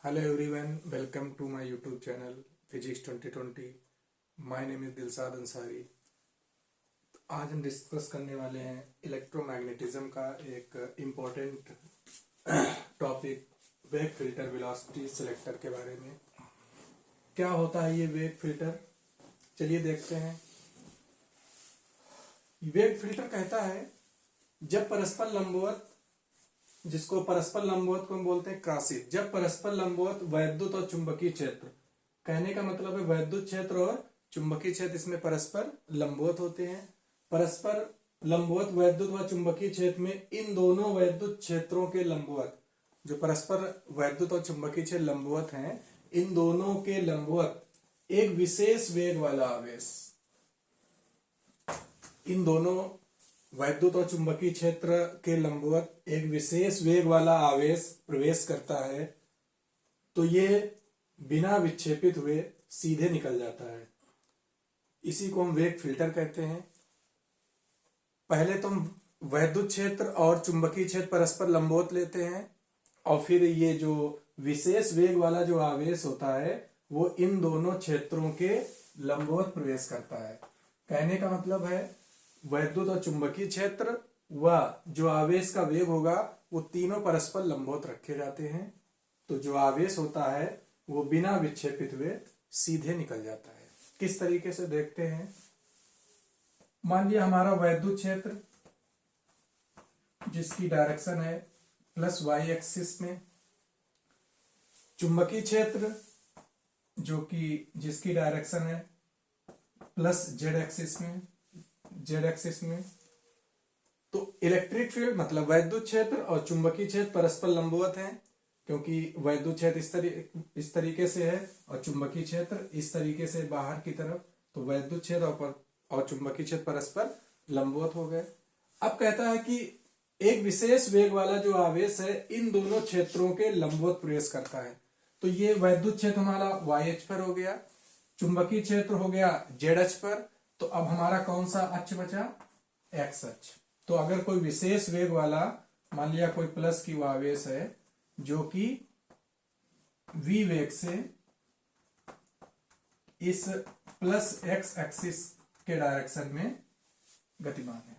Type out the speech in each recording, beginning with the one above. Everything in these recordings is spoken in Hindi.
Hello everyone, welcome to my YouTube channel physics 2020। My name is Dilshad Ansari. आज हम डिस्कस करने वाले हैं इलेक्ट्रोमैग्नेटिज्म का एक important topic, wave filter velocity selector के बारे में। क्या होता है ये वेव फिल्टर, चलिए देखते हैं। वेव फिल्टर कहता है जब परस्पर लंबवत, जिसको परस्पर लंबवत को हम बोलते हैं क्रासित, जब परस्पर लंबवत वैद्युत और चुंबकीय क्षेत्र, कहने का मतलब है वैद्युत क्षेत्र और चुंबकीय क्षेत्र इसमें परस्पर लंबवत होते हैं। परस्पर लंबवत वैद्युत व चुंबकीय क्षेत्र में इन दोनों वैद्युत क्षेत्रों के लंबवत, जो परस्पर वैद्युत और चुंबकीय क्षेत्र लंबवत हैं, इन दोनों के लंबवत एक विशेष वेग वाला आवेश, इन दोनों वैद्युत और चुंबकीय क्षेत्र के लंबवत एक विशेष वेग वाला आवेश प्रवेश करता है तो ये बिना विक्षेपित हुए सीधे निकल जाता है। इसी को हम वेग फिल्टर कहते हैं। पहले तो हम वैद्युत क्षेत्र और चुंबकीय क्षेत्र परस्पर लंबवत लेते हैं और फिर ये जो विशेष वेग वाला जो आवेश होता है वो इन दोनों क्षेत्रों के लंबवत प्रवेश करता है। कहने का मतलब है वैद्युत और चुंबकीय क्षेत्र व जो आवेश का वेग होगा वो तीनों परस्पर लंबवत रखे जाते हैं, तो जो आवेश होता है वो बिना विक्षेपित हुए सीधे निकल जाता है। किस तरीके से देखते हैं। मान लिया हमारा वैद्युत क्षेत्र जिसकी डायरेक्शन है प्लस वाई एक्सिस में, चुंबकीय क्षेत्र जो कि जिसकी डायरेक्शन है प्लस जेड एक्सिस में, तो इलेक्ट्रिक फील्ड मतलब वैद्युत क्षेत्र और चुंबकीय क्षेत्र परस्पर लंबवत हैं, क्योंकि वैद्युत क्षेत्र इस तरीके से है और चुंबकीय क्षेत्र इस तरीके से बाहर की तरफ, तो वैद्युत क्षेत्र और चुंबकीय क्षेत्र परस्पर लंबवत हो गए। अब कहता है कि एक विशेष वेग वाला जो आवेश है इन दोनों क्षेत्रों के लंबवत प्रवेश करता है, तो ये वैद्युत क्षेत्र हमारा वाई अक्ष पर हो गया, चुंबकीय क्षेत्र हो गया जेड अक्ष पर। तो अब हमारा कौन सा अक्ष बचा, एक्स अक्ष। तो अगर कोई विशेष वेग वाला, मान लिया कोई प्लस की आवेश है जो कि v वेग से इस प्लस एक्स एक्सिस के डायरेक्शन में गतिमान है,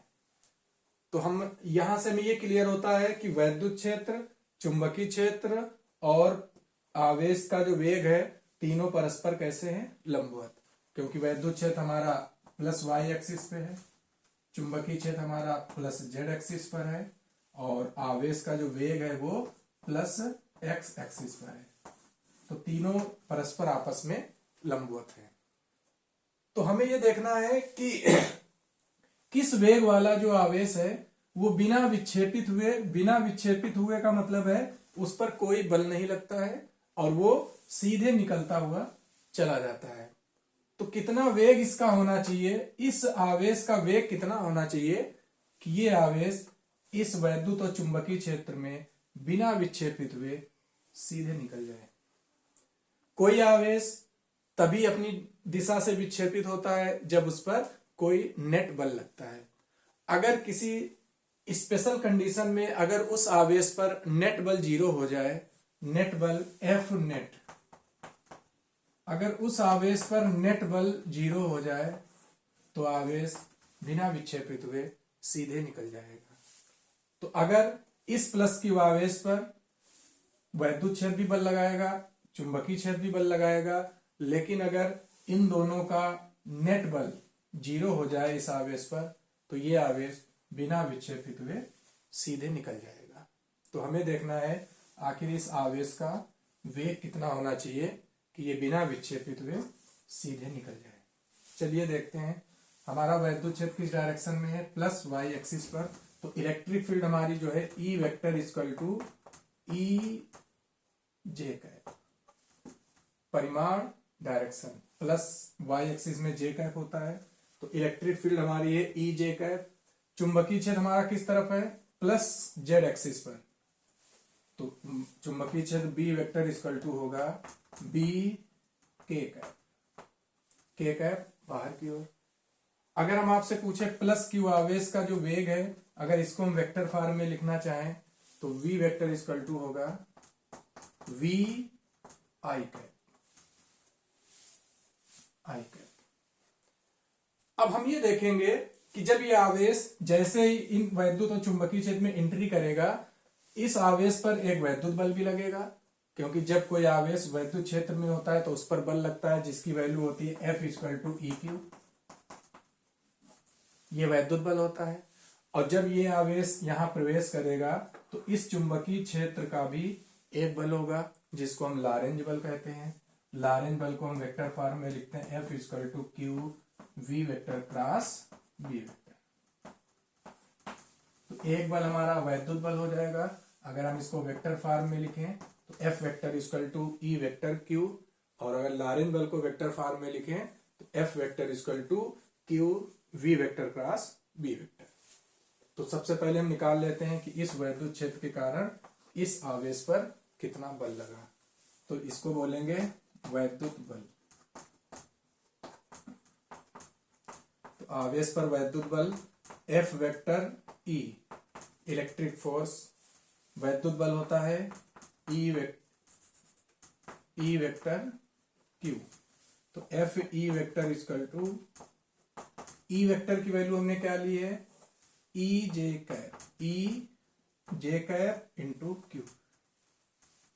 तो हम यहां से हमें ये क्लियर होता है कि वैद्युत क्षेत्र, चुंबकीय क्षेत्र और आवेश का जो वेग है तीनों परस्पर कैसे हैं, लंबवत। क्योंकि वैद्युत क्षेत्र हमारा प्लस वाई एक्सिस पे है, चुंबकीय क्षेत्र हमारा प्लस जेड एक्सिस पर है और आवेश का जो वेग है वो प्लस एक्स एक्सिस पर है, तो तीनों परस्पर आपस में लंबवत है। तो हमें ये देखना है कि किस वेग वाला जो आवेश है वो बिना विक्षेपित हुए का मतलब है उस पर कोई बल नहीं लगता है और वो सीधे निकलता हुआ चला जाता है। तो कितना वेग इसका होना चाहिए, इस आवेश का वेग कितना होना चाहिए कि ये आवेश इस वैद्युत और चुंबकीय क्षेत्र में बिना विक्षेपित हुए सीधे निकल जाए। कोई आवेश तभी अपनी दिशा से विक्षेपित होता है जब उस पर कोई नेट बल लगता है। अगर किसी स्पेशल कंडीशन में अगर उस आवेश पर नेट बल 0 हो जाए, नेट बल एफ नेट, अगर उस आवेश पर नेट बल 0 हो जाए तो आवेश बिना विक्षेपित हुए सीधे निकल जाएगा। तो अगर इस प्लस की आवेश पर वैद्युत क्षेत्र भी बल लगाएगा, चुंबकीय क्षेत्र भी बल लगाएगा, लेकिन अगर इन दोनों का नेट बल 0 हो जाए इस आवेश पर तो ये आवेश बिना विक्षेपित हुए सीधे निकल जाएगा। तो हमें देखना है आखिर इस आवेश का वेग कितना होना चाहिए कि ये बिना विक्षेपित हुए सीधे निकल जाए। चलिए देखते हैं। हमारा वैद्युत क्षेत्र किस डायरेक्शन में है, प्लस वाई एक्सिस पर, तो इलेक्ट्रिक फील्ड हमारी जो है E vector equal to E J cap, परिमाण डायरेक्शन प्लस वाई एक्सिस में जे कैप होता है, तो इलेक्ट्रिक फील्ड हमारी है ई जे कैप। चुंबकीय क्षेत्र हमारा किस तरफ है, प्लस जेड एक्सिस पर, तो चुंबकीय क्षेत्र बी वेक्टर इक्वल टू होगा बी के कैप बाहर की ओर। अगर हम आपसे पूछे प्लस क्यू आवेश का जो वेग है, अगर इसको हम वेक्टर फॉर्म में लिखना चाहें तो v वेक्टर इक्वल टू होगा v आई कैप। आई कैप। अब हम ये देखेंगे कि जब ये आवेश जैसे ही इन वैद्युत और चुंबकीय क्षेत्र में एंट्री करेगा, इस आवेश पर एक वैद्युत बल भी लगेगा, क्योंकि जब कोई आवेश वैद्युत क्षेत्र में होता है तो उस पर बल लगता है, जिसकी वैल्यू होती है F=E⁴। ये वैद्युत बल होता है। और जब ये आवेश यहां प्रवेश करेगा तो इस चुंबकीय क्षेत्र का भी एक बल होगा, जिसको हम लॉरेंज बल कहते हैं। लॉरेंज बल को हम वेक्टर फॉर्म में लिखते हैं F=Q≡V⁴ तो एक बल हमारा वैद्युत बल हो जाएगा। अगर हम इसको वेक्टर फॉर्म में लिखें तो F≡E⁴Q, और अगर लॉरेंज बल को वेक्टर फॉर्म में लिखें तो F≡Q≡V⁴ तो सबसे पहले हम निकाल लेते हैं कि इस वैद्युत क्षेत्र के कारण इस आवेश पर कितना बल लगा। तो इसको बोलेंगे वैद्युत बल। तो आवेश पर वैद्युत बल F≡E, इलेक्ट्रिक फोर्स, वैद्युत बल होता है E≡Q। तो E वेक्टर की वैल्यू हमने क्या ली है, E≡Q।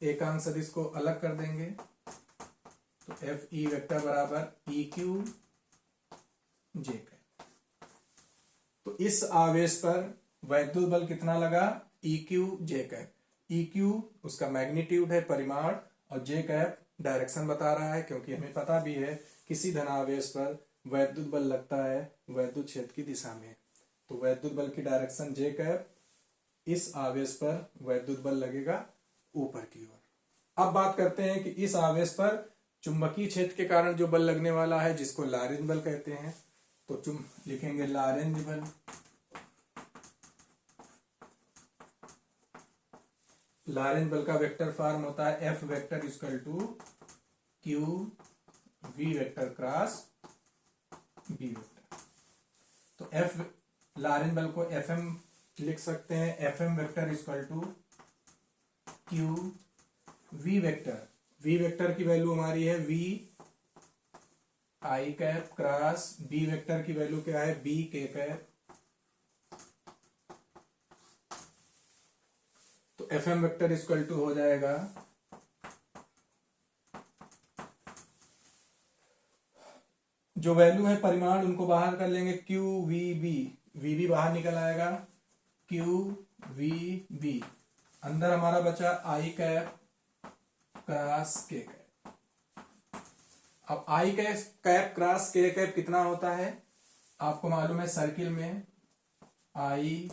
एकांक सदिश को अलग कर देंगे तो F≡E≡ तो इस आवेश पर वैद्युत बल कितना लगा, EQ उसका मैग्नीट्यूड है, परिमाण, और J डायरेक्शन बता रहा है, क्योंकि हमें पता भी है किसी धनावेश पर वैद्युत बल लगता है वैद्युत क्षेत्र की दिशा में। तो वैद्युत बल की डायरेक्शन J, इस आवेश पर वैद्युत बल लगेगा ऊपर की ओर। अब बात करते हैं कि इस आवेश पर चुंबकीय क्षेत्र के कारण जो बल लगने वाला है, जिसको लॉरेंज बल कहते हैं, तो लिखेंगे लॉरेंज बल। लॉरेंज बल का वेक्टर फॉर्म होता है F≡Q≡V⁴ तो लॉरेंज बल को Fm लिख सकते हैं, F≡Q≡V⁴। V वेक्टर की वैल्यू हमारी है VI क्रॉस B वेक्टर की वैल्यू क्या है, BK। तो Fm वेक्टर हो जाएगा जो वैल्यू है परिमाण उनको बाहर कर लेंगे, QVB बाहर निकल आएगा, QVB अंदर हमारा बचा I क्रॉस K। अब I क्रॉस K कितना होता है, आपको मालूम है सर्किल में I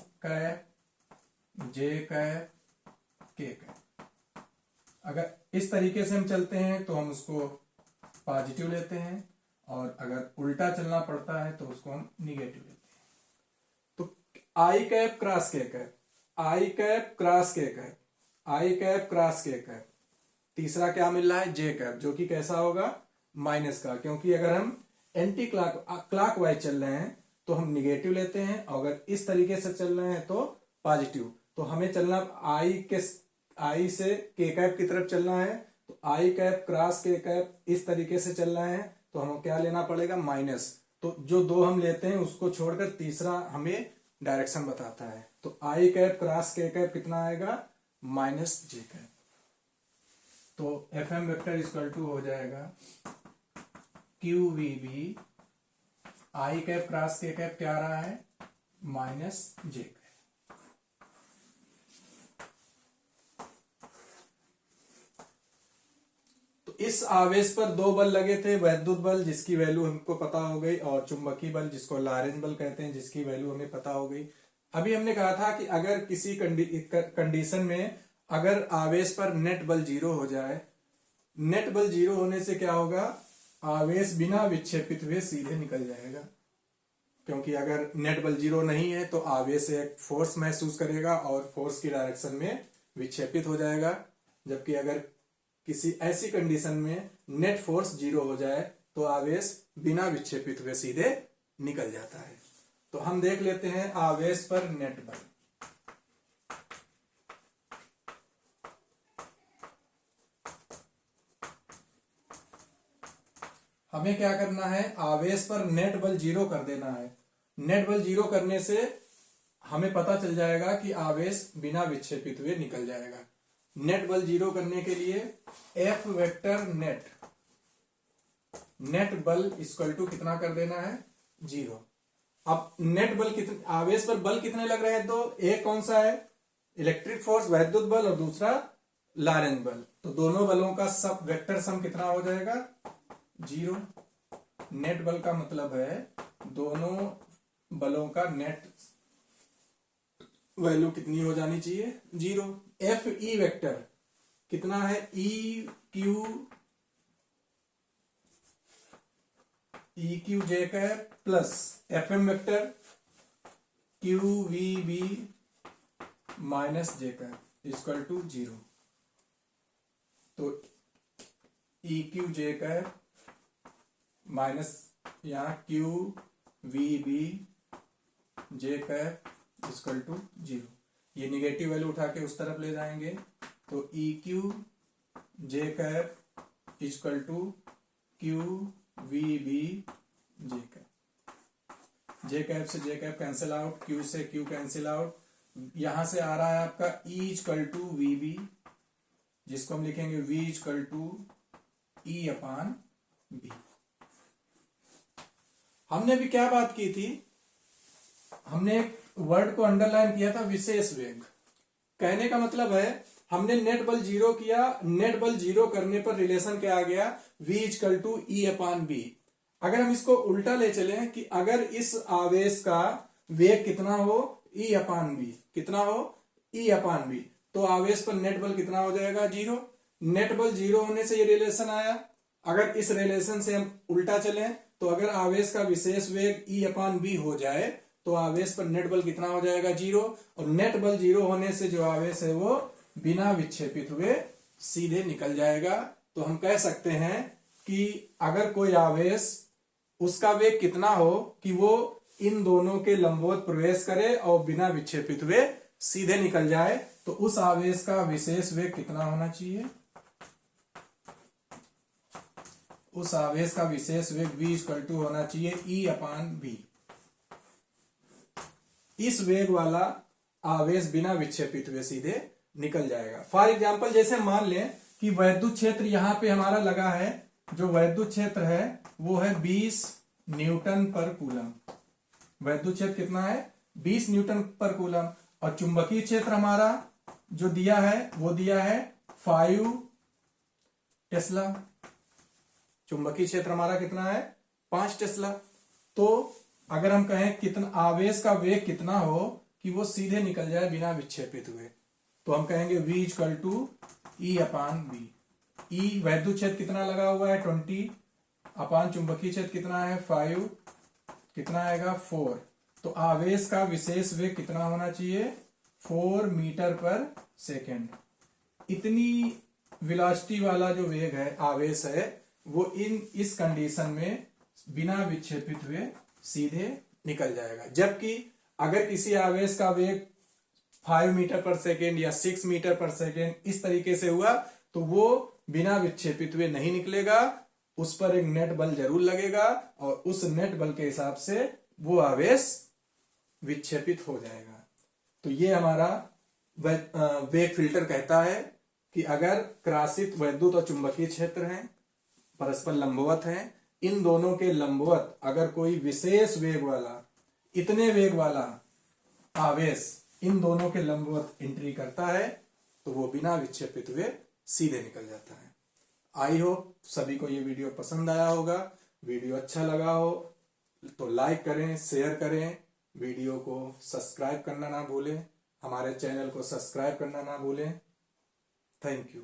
J K। अगर इस तरीके से हम चलते हैं तो हम उसको पॉजिटिव लेते हैं, और अगर उल्टा चलना पड़ता है तो उसको हम निगेटिव लेते हैं। तो I क्रॉस K, तीसरा क्या मिल रहा है, J, जो कि कैसा होगा, माइनस का, क्योंकि अगर हम एंटी क्लॉकवाइज चल रहे हैं तो हम निगेटिव लेते हैं, और अगर इस तरीके से चल रहे हैं तो पॉजिटिव। तो हमें चलना I से K की तरफ चलना है, तो I क्रॉस K इस तरीके से चल रहे हैं तो हमें क्या लेना पड़ेगा, माइनस। तो जो दो हम लेते हैं उसको छोड़कर तीसरा हमें डायरेक्शन बताता है। तो I क्रॉस K कितना आएगा, -J। तो Fm वेक्टर हो जाएगा QVB, I क्रॉस K क्या आ रहा है, -J। तो इस आवेश पर दो बल लगे थे, वैद्युत बल जिसकी वैल्यू हमको पता हो गई, और चुंबकीय बल जिसको लॉरेंज बल कहते हैं जिसकी वैल्यू हमें पता हो गई। अभी हमने कहा था कि अगर किसी कंडीशन में अगर आवेश पर नेट बल 0 हो जाए, नेट बल 0 होने से क्या होगा, आवेश बिना विक्षेपित हुए सीधे निकल जाएगा, क्योंकि अगर नेट बल 0 नहीं है तो आवेश एक फोर्स महसूस करेगा और फोर्स की डायरेक्शन में विक्षेपित हो जाएगा। जबकि अगर किसी ऐसी कंडीशन में नेट फोर्स 0 हो जाए तो आवेश बिना विक्षेपित हुए सीधे निकल जाता है। तो हम देख लेते हैं आवेश पर नेट बल। हमें क्या करना है, आवेश पर नेट बल 0 कर देना है। नेट बल 0 करने से हमें पता चल जाएगा कि आवेश बिना विक्षेपित हुए निकल जाएगा। नेट बल 0 करने के लिए F वेक्टर नेट बल इक्वल टू कितना कर देना है, 0। अब नेट बल कितने, आवेश पर बल कितने लग रहे हैं, तो एक कौन सा है, इलेक्ट्रिक फोर्स वैद्युत बल, और दूसरा लॉरेंट बल। तो दोनों बलों का सब वेक्टर सम कितना हो जाएगा, 0। नेट बल का मतलब है दोनों बलों का नेट वैल्यू कितनी हो जानी चाहिए, 0। एफ ई वेक्टर कितना है, E Q J cap plus F M vector Q V B minus J cap equal to 0। तो E Q J cap minus यहाँ Q V B J cap equal to 0। ये निगेटिव वैल्यू उठा के उस तरफ ले जाएंगे, तो E Q J cap equal to Q V B J cap. J cap से J cap cancel out, Q से क्यू कैंसिल आउट। यहां से आ रहा है आपका E equal to V B, जिसको हम लिखेंगे V equal to E upon B. हमने भी क्या बात की थी, हमने एक वर्ड को अंडरलाइन किया था, विशेष वेग। कहने का मतलब है हमने नेट बल 0 किया, नेट बल 0 करने पर रिलेशन क्या आ गया, v equal to E upon B. अगर हम इसको उल्टा ले चले कि अगर इस आवेश का वेग कितना हो, ई अपान बी, कितना हो, ई अपान बी, तो आवेश पर नेट बल कितना हो जाएगा, 0। नेट बल 0 होने से ये रिलेशन आया। अगर इस रिलेशन से हम उल्टा चलें तो अगर आवेश का विशेष वेग ई अपान बी हो जाए तो आवेश पर नेट बल कितना हो जाएगा, 0। और नेट बल 0 होने से जो आवेश है वो बिना विक्षेपित हुए सीधे निकल जाएगा। तो हम कह सकते हैं कि अगर कोई आवेश, उसका वेग कितना हो कि वो इन दोनों के लंबवत प्रवेश करे और बिना विक्षेपित हुए सीधे निकल जाए, तो उस आवेश का विशेष वेग कितना होना चाहिए, उस आवेश का विशेष वेग v इक्वल टू होना चाहिए ई अपान बी। इस वेग वाला आवेश बिना विक्षेपित हुए सीधे निकल जाएगा। फॉर एग्जाम्पल जैसे मान लें कि वैद्युत क्षेत्र यहां पे हमारा लगा है, जो वैद्युत क्षेत्र है वो है 20 न्यूटन पर कूलम। वैद्युत क्षेत्र कितना है, 20 न्यूटन पर कूलम। और चुंबकीय क्षेत्र हमारा जो दिया है वो दिया है 5 टेस्ला। चुंबकीय क्षेत्र हमारा कितना है, 5 टेस्ला। तो अगर हम कहें कितना आवेश का वेग कितना हो कि वो सीधे निकल जाए बिना विक्षेपित हुए, तो हम कहेंगे v equal to E upon B. E वैद्युत क्षेत्र कितना लगा हुआ है, 20 अपान चुंबकीय क्षेत्र कितना है, 5, कितना आएगा, 4। तो आवेश का विशेष वेग कितना होना चाहिए, 4 मीटर पर सेकेंड। इतनी वेलोसिटी वाला जो वेग है, आवेश है, वो इस कंडीशन में बिना विक्षेपित हुए सीधे निकल जाएगा। जबकि अगर किसी आवेश का वेग 5 मीटर पर सेकेंड या 6 मीटर पर सेकेंड इस तरीके से हुआ तो वो बिना विक्षेपित हुए नहीं निकलेगा, उस पर एक नेट बल जरूर लगेगा और उस नेट बल के हिसाब से वो आवेश विक्षेपित हो जाएगा। तो ये हमारा वेग फिल्टर कहता है कि अगर क्रासित वैद्युत और चुंबकीय क्षेत्र हैं, परस्पर लंबवत हैं, इन दोनों के लंबवत अगर कोई विशेष वेग वाला, इतने वेग वाला आवेश इन दोनों के लंबवत एंट्री करता है तो वो बिना विक्षेपित हुए सीधे निकल जाता है। आई होप सभी को ये वीडियो पसंद आया होगा। वीडियो अच्छा लगा हो तो लाइक करें, शेयर करें, वीडियो को सब्सक्राइब करना ना भूलें, हमारे चैनल को सब्सक्राइब करना ना भूलें। Thank you.